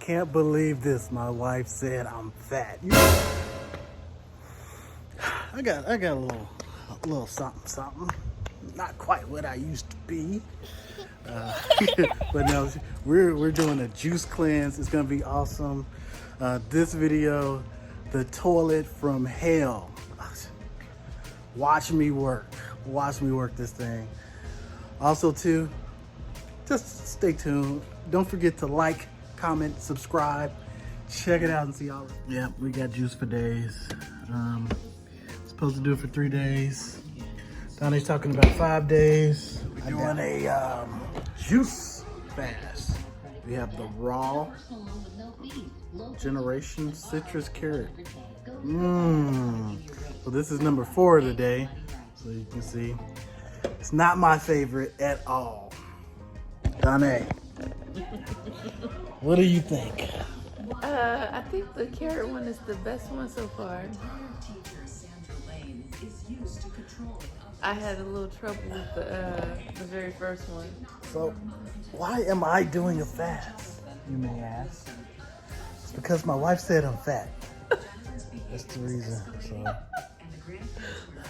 can't believe this. My wife said I'm fat. I got a little something. Not quite what I used to be. But no, we're doing a juice cleanse. It's gonna be awesome. This video, the toilet from hell. Watch me work this thing. Also too, just stay tuned. Don't forget to like, comment, subscribe. Check it out and see all. Yeah, we got juice for days. Supposed to do it for 3 days. Donnie's talking about 5 days. We're doing a juice fast. We have the raw generation citrus carrot. So this is number 4 today. So you can see, it's not my favorite at all. Donnie, what do you think? I think the carrot one is the best one so far. I had a little trouble with the very first one. So, why am I doing a fast, you may ask? It's because my wife said I'm fat. That's the reason. So,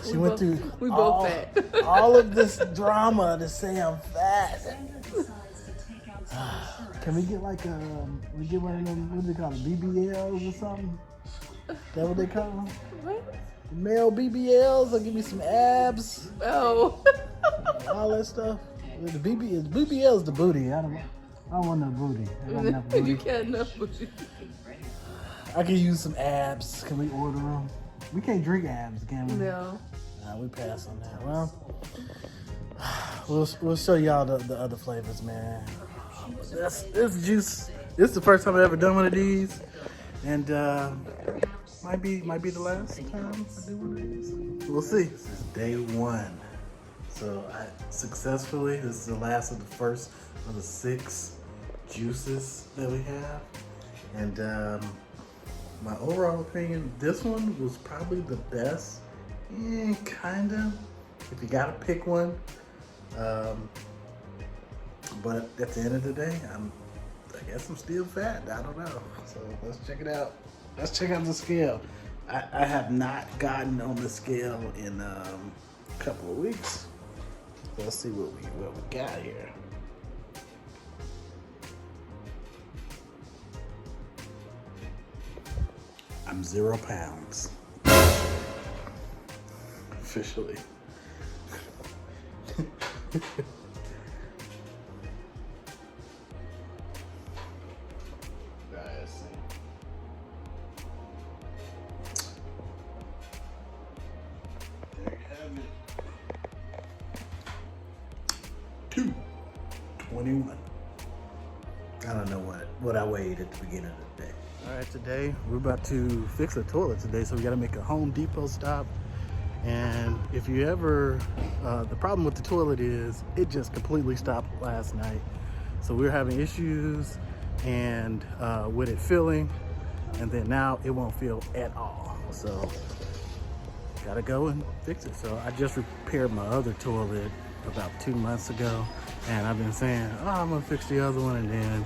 she went through all of this drama to say I'm fat. Can we get like we get one of them, what do they call it, BBLs or something? Is that what they call them? What? Male BBLs, or give me some abs. Oh. All that stuff. The BBL's the booty. I don't want no booty. I got enough booty. You can't enough booty. I can use some abs. Can we order them? We can't drink abs, can we? No. Nah, we pass on that. Well, we'll show y'all the other flavors, man. This juice. This is the first time I've ever done one of these, and might be the last time I do one of these. We'll see. This is day 1. So this is the last of the first of the 6 juices that we have. And my overall opinion, this one was probably the best. Kinda, if you gotta pick one. But at the end of the day, I guess I'm still fat. I don't know. So let's check it out. Let's check out the scale. I have not gotten on the scale in a couple of weeks. So let's see what we got here. I'm 0 pounds. Officially. There you have it. 221. I don't know what I weighed at the beginning of the day. All right, today we're about to fix a toilet today, so we got to make a Home Depot stop. And if you ever, the problem with the toilet is it just completely stopped last night. So we're having issues and with it filling, and then now it won't fill at all. So gotta go and fix it. So I just repaired my other toilet about 2 months ago, and I've been saying, oh, I'm gonna fix the other one, and then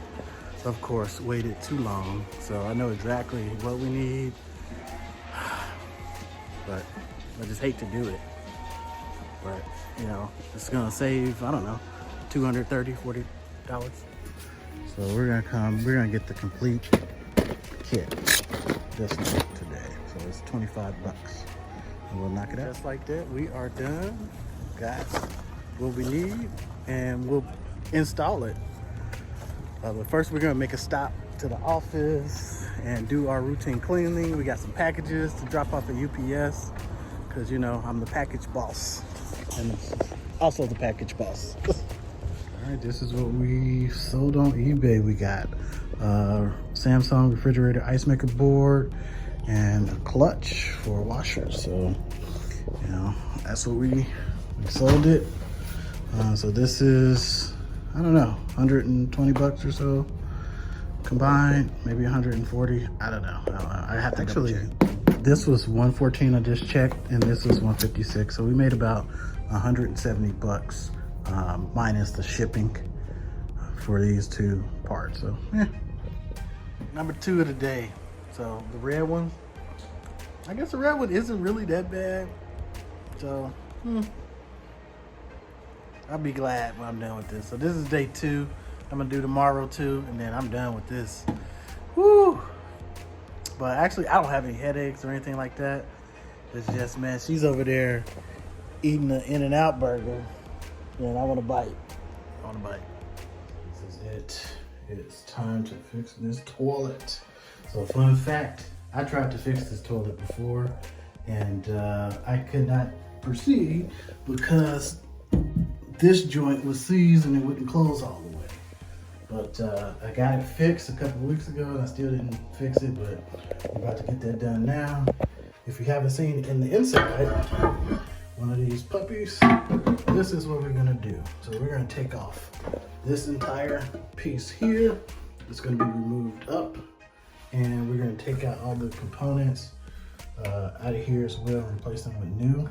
of course waited too long. So I know exactly what we need, but I just hate to do it. But you know, it's gonna save, I don't know, $230, $40. So we're gonna get the complete kit just today. So it's 25 bucks. And we'll knock it out. Just like that, we are done. Got what we need, and we'll install it. But first we're gonna make a stop to the office and do our routine cleaning. We got some packages to drop off at UPS, because you know, I'm the package boss and also the package boss. All right, this is what we sold on eBay. We got Samsung refrigerator ice maker board and a clutch for a washer. So, you know, that's what we sold it. So this is, I don't know, 120 bucks or so combined, maybe 140. I don't know. I have to actually. This was 114 I just checked, and this was 156. So we made about 170 bucks minus the shipping for these 2 parts. So yeah, Number 2 of the day. So the red one, I guess the red one isn't really that bad. So I'll be glad when I'm done with this. So this is day 2. I'm gonna do tomorrow too, and then I'm done with this. Woo! But actually, I don't have any headaches or anything like that. It's just, man, she's over there eating the In-N-Out burger, and I want to bite. This is it. It's time to fix this toilet. So fun fact, I tried to fix this toilet before, and I could not proceed because this joint was seized and it wouldn't close all the way. But I got it fixed a couple weeks ago, and I still didn't fix it, but I'm about to get that done now. If you haven't seen in the inside, one of these puppies, this is what we're gonna do. So we're gonna take off this entire piece here. It's gonna be removed up, and we're gonna take out all the components out of here as well and replace them with new.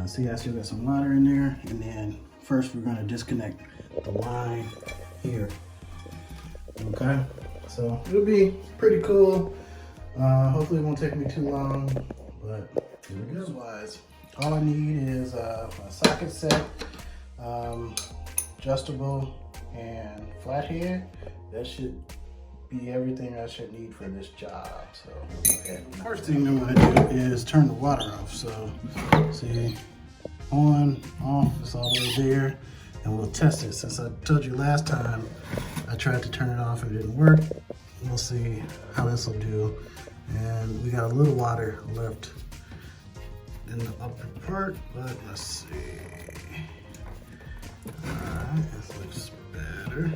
See, I still got some water in there, and then first we're gonna disconnect the line here. Okay, so it'll be pretty cool. Hopefully it won't take me too long, but here we go. Wise, all I need is a socket set, adjustable, and flathead. That should be everything I should need for this job. So okay. First thing I'm gonna do is turn the water off. So see, on, off, it's all the way there. And we'll test it. Since I told you last time I tried to turn it off and it didn't work, we'll see how this will do. And we got a little water left in the upper part, but let's see. Alright, this looks better.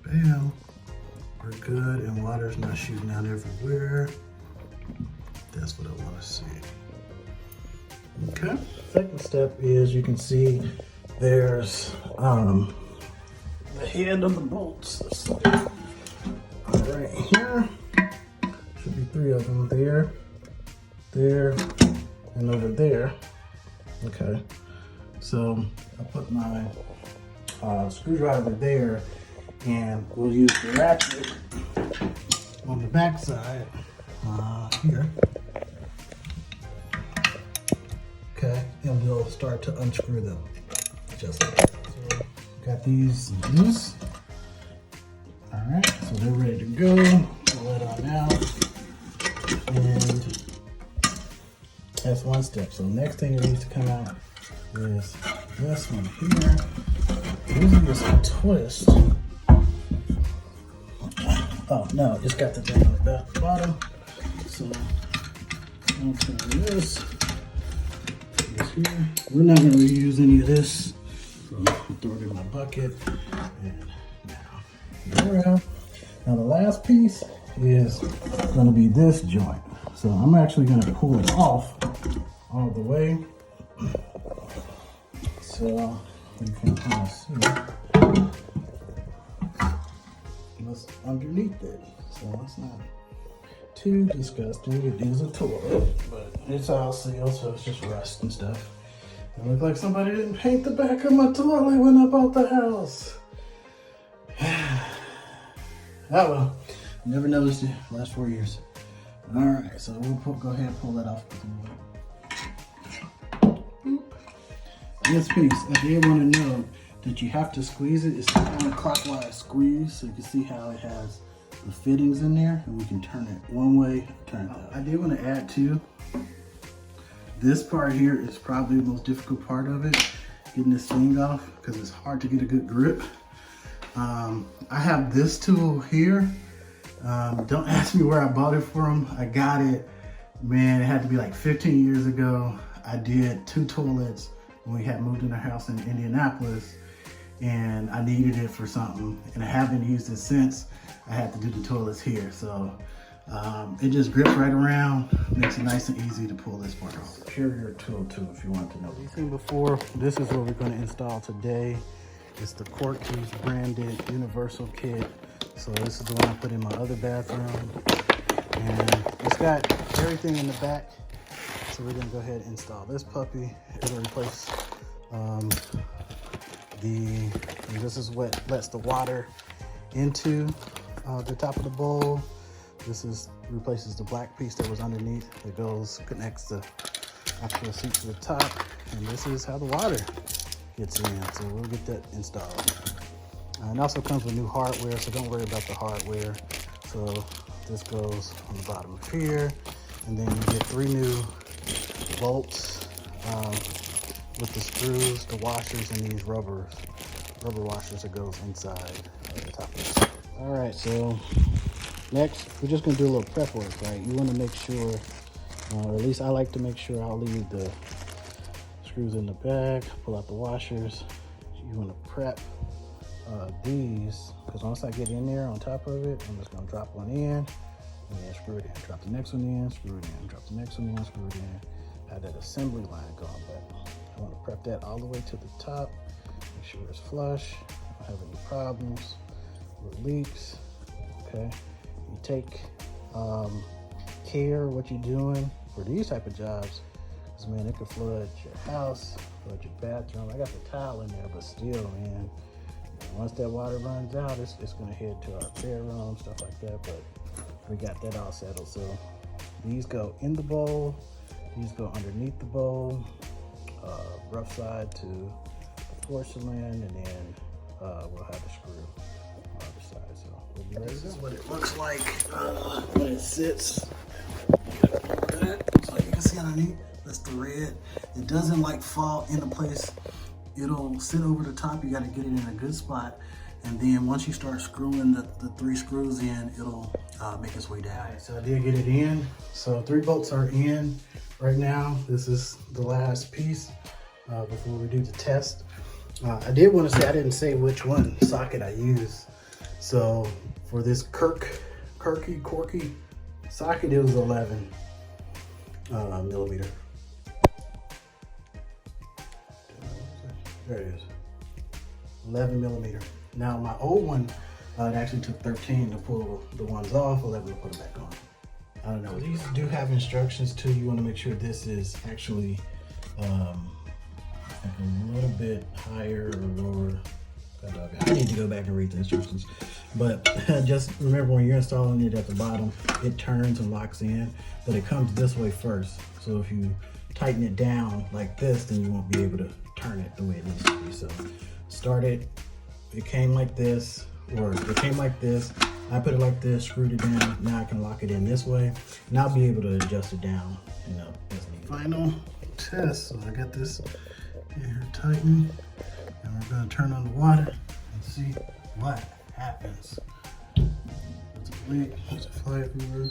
Bam. We're good, and water's not shooting out everywhere. That's what I want to see. Okay. Second step is, you can see there's the head of the bolts. Right here. Should be 3 of them. There, there, and over there. Okay. So I put my screwdriver there, and we'll use the ratchet on the back side here. Okay, and we'll start to unscrew them, just like that. So, got these loose. All right, so they're ready to go. Pull that on out, and that's one step. So next thing that needs to come out is this one here. Using this twist. Oh no, just got the thing on the bottom. So I'll turn this. Here. We're not going to reuse any of this, so I'll throw it in my bucket. And now, here we go. Now the last piece is going to be this joint. So I'm actually going to pull it off all the way, so you can kind of see what's underneath it. So it's not too disgusting. It is a toilet, but it's all sealed, so it's just rust and stuff. It looked like somebody didn't paint the back of my toilet when I bought the house. Oh well, never noticed it last 4 years. All right, so we'll go ahead and pull that off. This piece, I did want to know that you have to squeeze it. It's counterclockwise squeeze, so you can see how it has the fittings in there, and we can turn it one way, turn it out. I did want to add too, this part here is probably the most difficult part of it, getting this thing off, because it's hard to get a good grip. I have this tool here. Don't ask me where I bought it from. I got it, man, it had to be like 15 years ago. I did 2 toilets when we had moved in a house in Indianapolis, and I needed it for something, and I haven't used it since. I had to do the toilets here, so it just grips right around, makes it nice and easy to pull this part off. Superior tool too, if you want to know. You've seen before, this is what we're going to install today. It's the Korky's branded universal kit. So this is the one I put in my other bathroom, and it's got everything in the back. So we're going to go ahead and install this puppy. It'll replace this is what lets the water into the top of the bowl. This replaces the black piece that was underneath. It connects the actual seat to the top, and this is how the water gets in. So we'll get that installed. It also comes with new hardware, so don't worry about the hardware. So this goes on the bottom of here, and then you get 3 new bolts with the screws, the washers, and these rubber washers that goes inside the top of it. All right, so next we're just gonna do a little prep work, right? You want to make sure, or at least I like to make sure, I'll leave the screws in the back, pull out the washers. You want to prep these, because once I get in there on top of it, I'm just gonna drop one in and then screw it in, drop the next one in, screw it in, drop the next one in, screw it in. Have that assembly line going, but I want to prep that all the way to the top, make sure it's flush, don't have any problems with leaks. Okay, you take care of what you're doing for these type of jobs, because man, it could flood your house, flood your bathroom. I got the tile in there, but still, man, once that water runs out, it's gonna head to our bedroom, stuff like that. But we got that all settled. So these go in the bowl, these go underneath the bowl, rough side to the porcelain, and then we'll have the screw on the other side. So we'll be ready. This is what it looks like when it sits. So you can see underneath, that's the red. It doesn't like fall into place. It'll sit over the top. You got to get it in a good spot, and then once you start screwing the 3 screws in, it'll make its way down. Right, so I did get it in. So 3 bolts are in right now. This is the last piece before we do the test. I did want to say, I didn't say which one socket I use. So for this Korky socket, it was 11 millimeter. There it is, 11 millimeter. Now my old one, it actually took 13 to pull the ones off, 11 to put them back on. I don't know. These do have instructions too. You want to make sure this is actually like a little bit higher or lower. I need to go back and read the instructions. But just remember, when you're installing it at the bottom, it turns and locks in, but it comes this way first. So if you tighten it down like this, then you won't be able to turn it the way it needs to be. So start it, it came like this, or it came like this. I put it like this, screwed it down. Now I can lock it in this way, and I'll be able to adjust it down, you know, as needed. Final test. So I got this in here tightened, and we're gonna turn on the water and see what happens. There's a leak, there's a fly everywhere.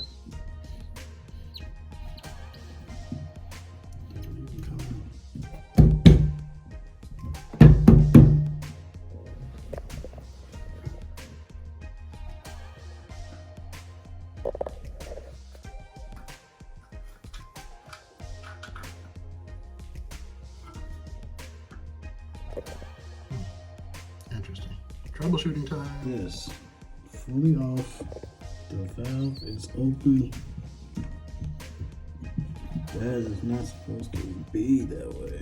Interesting. Troubleshooting time. This fully off. The valve is open. That is not supposed to be that way.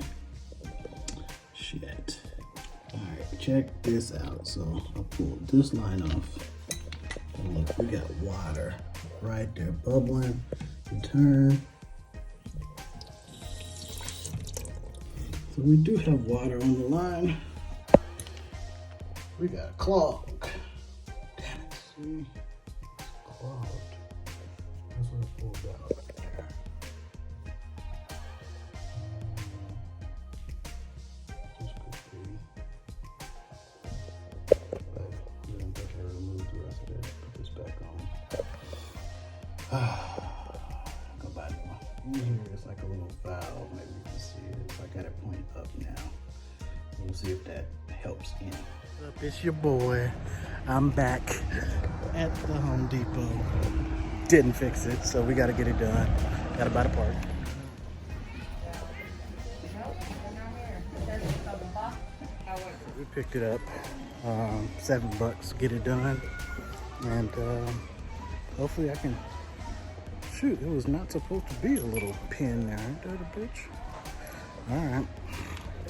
Shit. Alright, check this out. So I'll pull this line off. And look, we got water right there bubbling. You turn. So we do have water on the line. We got a clog. Damn it, see? It's clogged. That's what I pulled out right there. This could be. But we're gonna definitely remove the rest of it. Put this back on. Go back. In here is like a little valve. Maybe you can see it. So I got it pointed up now. We'll see if that helps any. What's up, it's your boy. I'm back at the Home Depot. Didn't fix it, so we gotta get it done. Gotta buy the part. We picked it up, $7, get it done. And hopefully I can, shoot, it was not supposed to be a little pin there, ain't that a bitch? All right.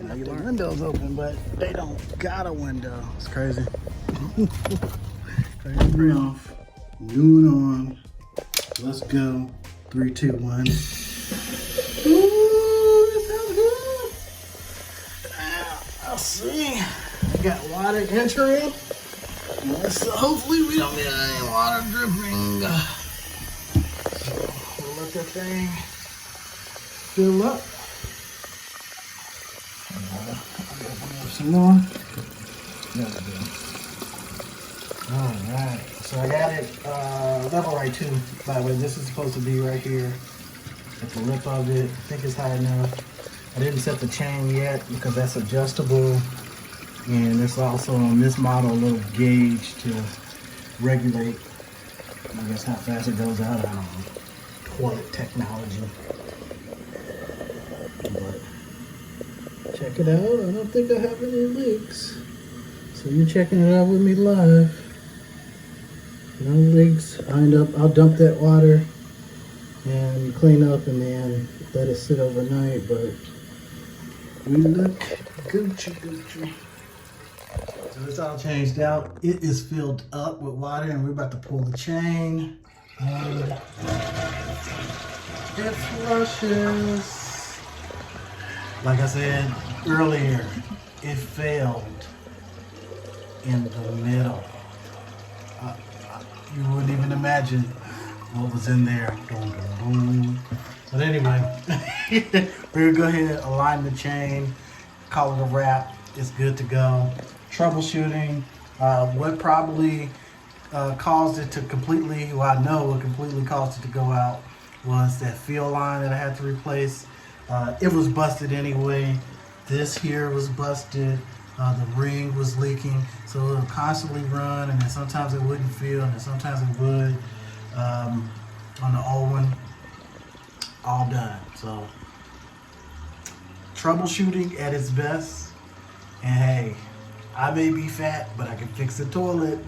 Now the window's open, but they don't got a window. It's crazy. Battery off. New one on. Let's go. 3, 2, 1. Ooh, that sounds good. I'll see. I got water entering. So hopefully we don't get any water dripping. So we'll let that thing fill up. Some more. There we go. Alright, so I got it level right too. By the way, this is supposed to be right here at the lip of it. I think it's high enough. I didn't set the chain yet because that's adjustable. And there's also on this model a little gauge to regulate, I guess, how fast it goes out. I don't know. Toilet technology. But check it out. I don't think I have any leaks. So you're checking it out with me live. No leaks. I'll dump that water and clean up and then let it sit overnight. But we look Gucci. So it's all changed out. It is filled up with water and we're about to pull the chain. And it flushes. Like I said earlier, it failed in the middle. You wouldn't even imagine what was in there. Boom, boom, boom. But anyway, we're gonna go ahead, align the chain, call it a wrap. It's good to go. Troubleshooting. What probably caused it to completely, well, I know what completely caused it to go out was that fill line that I had to replace. It was busted anyway. This here was busted. The ring was leaking, so it would constantly run, and then sometimes it wouldn't fill, and then sometimes it would. On the old one, all done. So troubleshooting at its best. And hey, I may be fat, but I can fix the toilet.